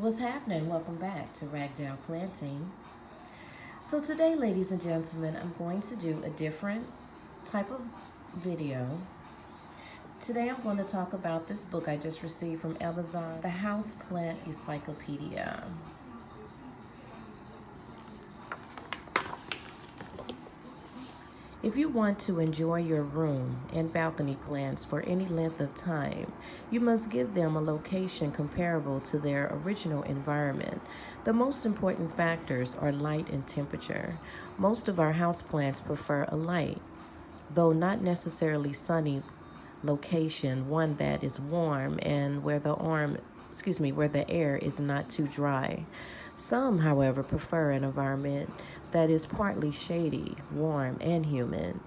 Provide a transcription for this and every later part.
What's happening? Welcome back to Ragdown Planting. So today, ladies and gentlemen, I'm going to do a different type of video. Today I'm going to talk about this book I just received from Amazon, the HousePlant Encyclopedia. If you want to enjoy your room and balcony plants for any length of time, you must give them a location comparable to their original environment. The most important factors are light and temperature. Most of our houseplants prefer a light, though not necessarily sunny location, one that is warm and where the air is not too dry. Some, however, prefer an environment that is partly shady, warm, and humid.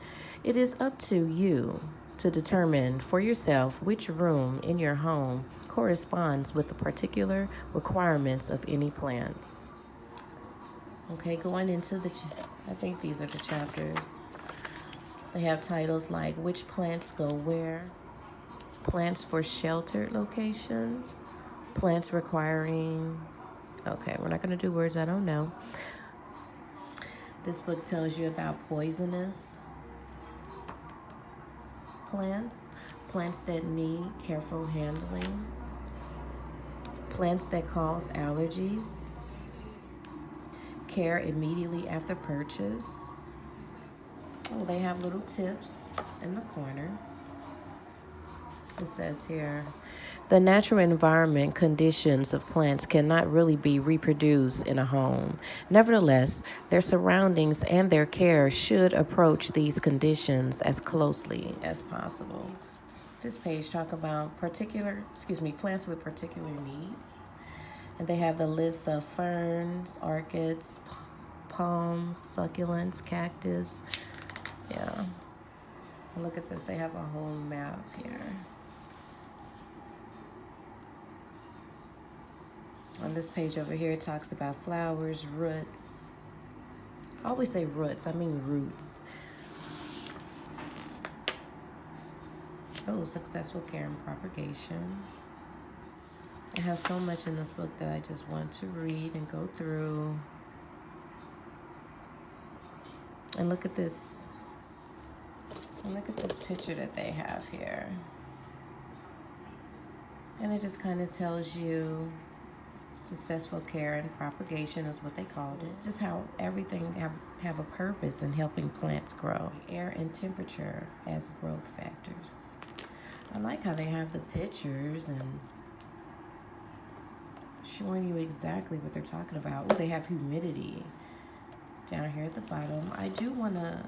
It is up to you to determine for yourself which room in your home corresponds with the particular requirements of any plants. Okay, going into I think these are the chapters. They have titles like Which Plants Go Where, Plants for Sheltered Locations, Plants Requiring... Okay, we're not going to do words I don't know. This book tells you about poisonous plants, plants that need careful handling, plants that cause allergies, care immediately after purchase. Oh, they have little tips in the corner. It says here, the natural environment conditions of plants cannot really be reproduced in a home. Nevertheless, their surroundings and their care should approach these conditions as closely as possible. This page talks about plants with particular needs. And they have the list of ferns, orchids, palms, succulents, cactus. Yeah. And look at this. They have a whole map here. On this page over here, it talks about flowers, roots. I always say roots, I mean roots. Oh, successful care and propagation. It has so much in this book that I just want to read and go through. And look at this. And look at this picture that they have here. And it just kind of tells you successful care and propagation is what they called it. Just how everything have a purpose in helping plants grow. Air and temperature as growth factors. I like how they have the pictures and showing you exactly what they're talking about. Ooh, they have humidity down here at the bottom. I do want to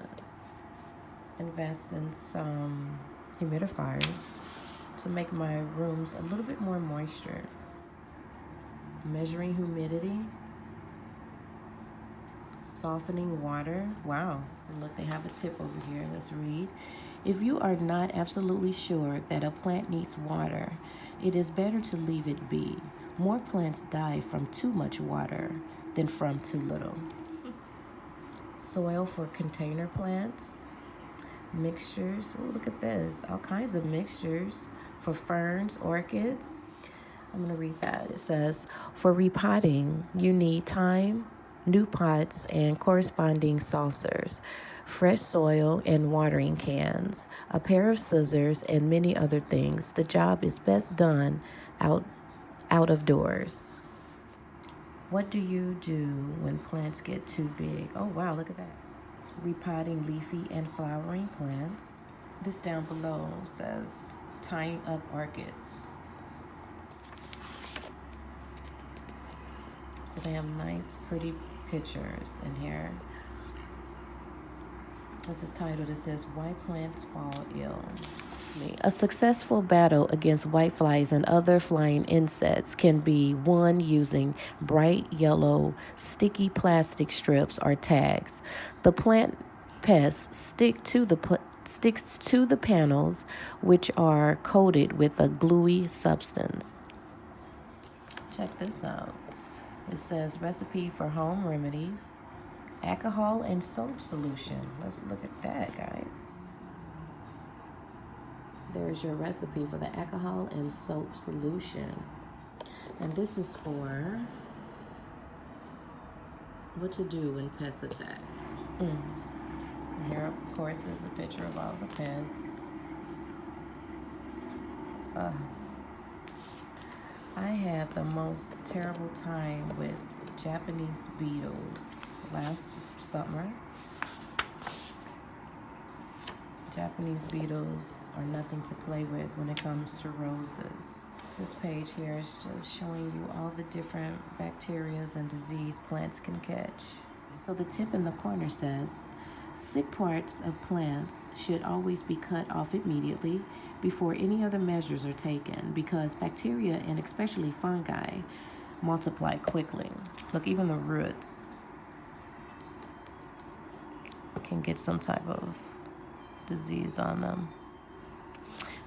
invest in some humidifiers to make my rooms a little bit more moisture. Measuring humidity, softening water. Wow. So look, they have a tip over here. Let's read. If you are not absolutely sure that a plant needs water, it is better to leave it be. More plants die from too much water than from too little. Soil for container plants. Mixtures. Oh, look at this. All kinds of mixtures for ferns, orchids. I'm going to read that. It says, for repotting, you need thyme, new pots, and corresponding saucers, fresh soil and watering cans, a pair of scissors, and many other things. The job is best done out of doors. What do you do when plants get too big? Oh, wow, look at that. Repotting leafy and flowering plants. This down below says, tying up orchids. So they have nice, pretty pictures in here. This is titled, it says, Why Plants Fall Ill. A successful battle against whiteflies and other flying insects can be won using bright yellow, sticky plastic strips or tags. The plant pests sticks to the panels, which are coated with a gluey substance. Check this out. It says recipe for home remedies, alcohol and soap solution. Let's look at that, guys. There's your recipe for the alcohol and soap solution. And this is for what to do when pests attack. Here, of course, is a picture of all the pests. I had the most terrible time with Japanese beetles last summer. Japanese beetles are nothing to play with when it comes to roses. This page here is just showing you all the different bacteria and disease plants can catch. So the tip in the corner says, sick parts of plants should always be cut off immediately before any other measures are taken because bacteria and especially fungi multiply quickly. Look, even the roots can get some type of disease on them.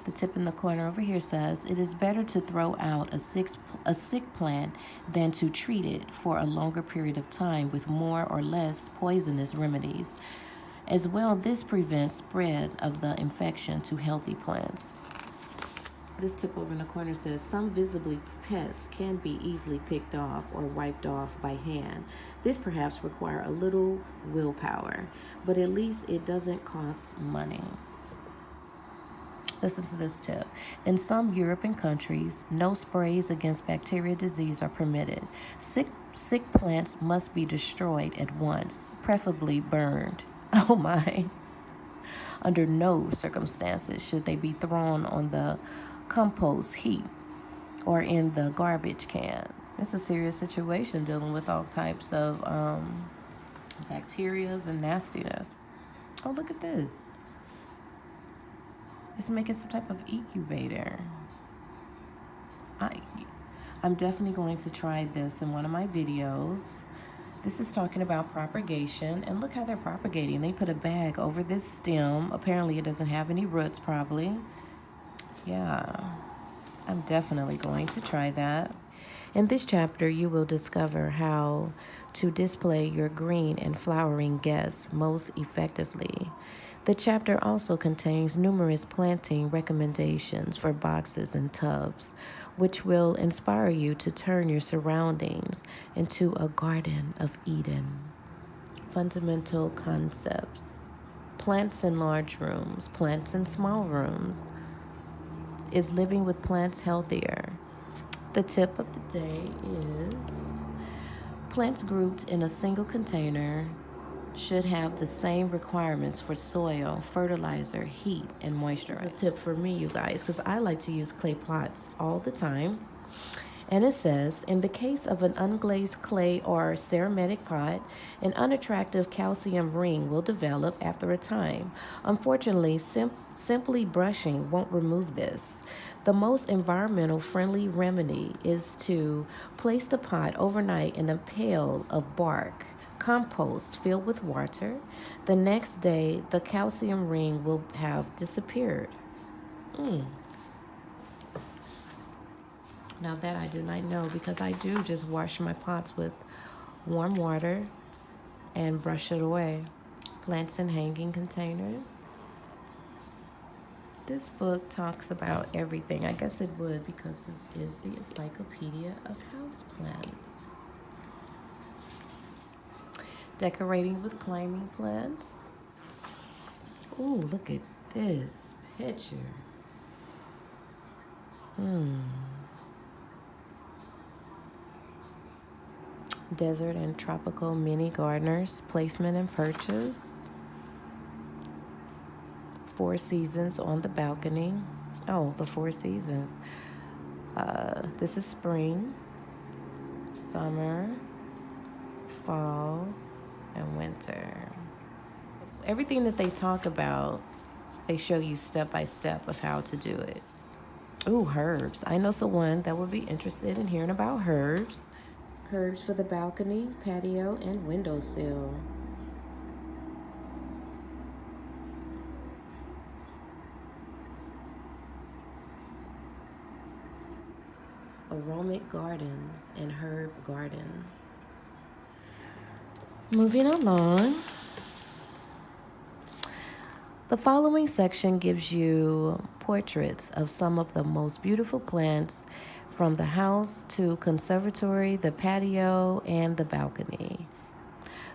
The tip in the corner over here says, it is better to throw out a sick plant than to treat it for a longer period of time with more or less poisonous remedies. As well, this prevents spread of the infection to healthy plants. This tip over in the corner says, some visibly pests can be easily picked off or wiped off by hand. This perhaps require a little willpower, but at least it doesn't cost money. Listen to this tip. In some European countries, no sprays against bacteria disease are permitted. Sick plants must be destroyed at once, preferably burned. Oh my. Under no circumstances should they be thrown on the compost heap or in the garbage can. It's a serious situation dealing with all types of bacteria and nastiness. Oh, look at this. It's making some type of incubator. I'm definitely going to try this in one of my videos. This is talking about propagation, and look how they're propagating. They put a bag over this stem. Apparently it doesn't have any roots, probably. Yeah, I'm definitely going to try that. In this chapter, you will discover how to display your green and flowering guests most effectively. The chapter also contains numerous planting recommendations for boxes and tubs, which will inspire you to turn your surroundings into a Garden of Eden. Fundamental concepts. Plants in large rooms, plants in small rooms. Is living with plants healthier? The tip of the day is plants grouped in a single container should have the same requirements for soil, fertilizer, heat, and moisture. This is a tip for me, you guys, because I like to use clay pots all the time. And it says, in the case of an unglazed clay or ceramic pot, an unattractive calcium ring will develop after a time. Unfortunately, simply brushing won't remove this. The most environmental friendly remedy is to place the pot overnight in a pail of bark compost filled with water. The next day, the calcium ring will have disappeared. Now that I did not know, because I do just wash my pots with warm water and brush it away. Plants in hanging containers. This book talks about everything. I guess it would, because this is the Encyclopedia of Houseplants. Decorating with climbing plants. Ooh, look at this picture. Desert and tropical mini gardeners, placement and purchase. 4 seasons on the balcony. Oh, the 4 seasons. This is spring, summer, fall, and winter. Everything that they talk about, they show you step by step of how to do it. Ooh, herbs. I know someone that would be interested in hearing about herbs. Herbs for the balcony, patio, and windowsill. Aromatic gardens and herb gardens. Moving along. The following section gives you portraits of some of the most beautiful plants from the house to conservatory, the patio, and the balcony.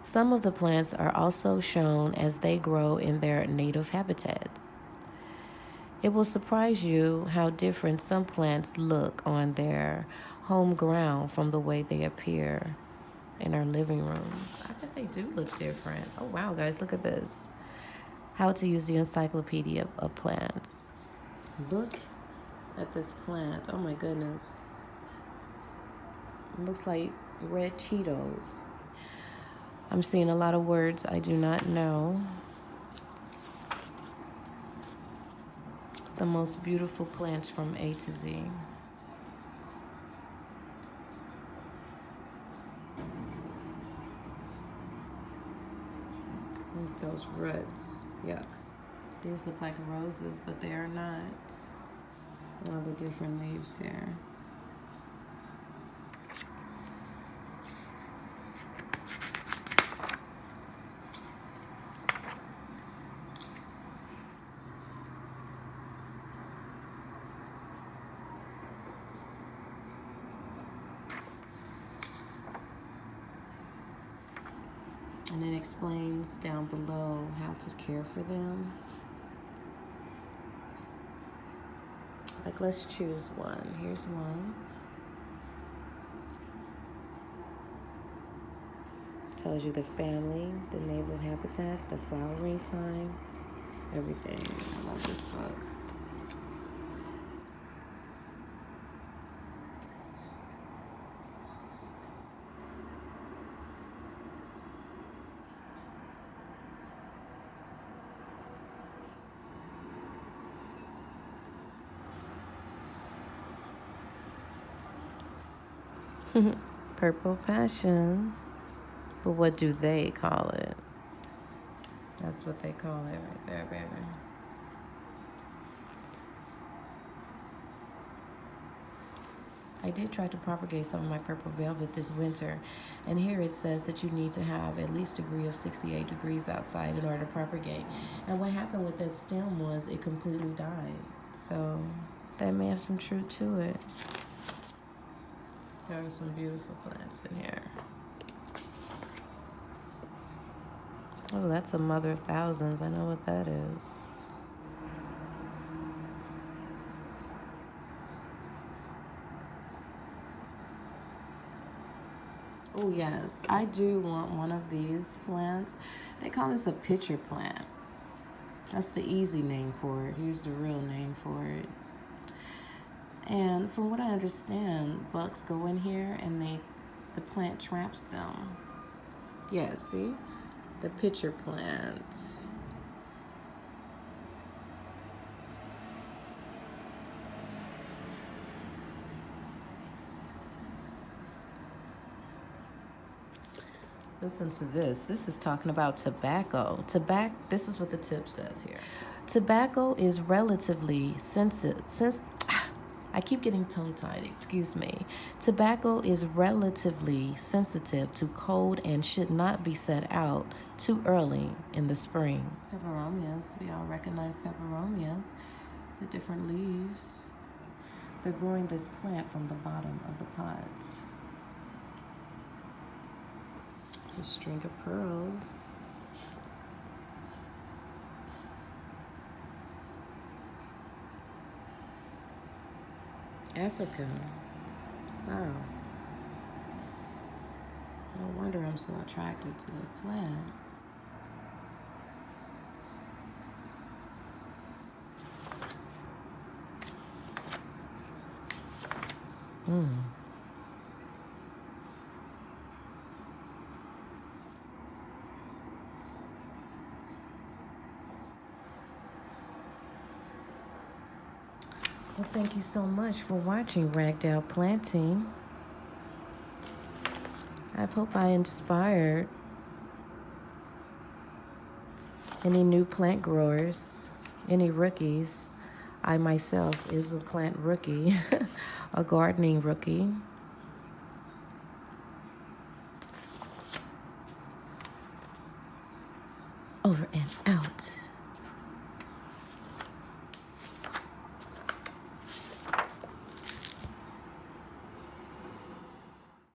Some of the plants are also shown as they grow in their native habitats. It will surprise you how different some plants look on their home ground from the way they appear in our living rooms. I think they do look different. Oh, wow, guys, look at this. How to use the encyclopedia of plants. Look at this plant. Oh, my goodness. It looks like red Cheetos. I'm seeing a lot of words I do not know. The most beautiful plants from A to Z. Look at those roots. Yuck. These look like roses, but they are not. All the different leaves here. And it explains down below how to care for them. Like, let's choose one. Here's one. Tells you the family, the naval habitat, the flowering time, everything. I love this book. Purple passion. But what do they call it? That's what they call it right there, baby. I did try to propagate some of my purple velvet this winter, and here it says that you need to have at least a degree of 68 degrees outside in order to propagate. And what happened with that stem was it completely died. So that may have some truth to it. There are some beautiful plants in here. Oh, that's a mother of thousands. I know what that is. Oh, yes. I do want one of these plants. They call this a pitcher plant. That's the easy name for it. Here's the real name for it. And from what I understand, bugs go in here and the plant traps them. Yeah, see? The pitcher plant. Listen to this. This is talking about tobacco. This is what the tip says here. Tobacco is relatively sensitive. I keep getting tongue-tied, excuse me. Tobacco is relatively sensitive to cold and should not be set out too early in the spring. Peperonias, we all recognize peperonias, the different leaves. They're growing this plant from the bottom of the pot. A string of pearls. Africa. Wow. No wonder I'm so attracted to the plant. Well, thank you so much for watching Ragged Out Planting. I hope I inspired any new plant growers, any rookies. I myself is a plant rookie, a gardening rookie. Over and out.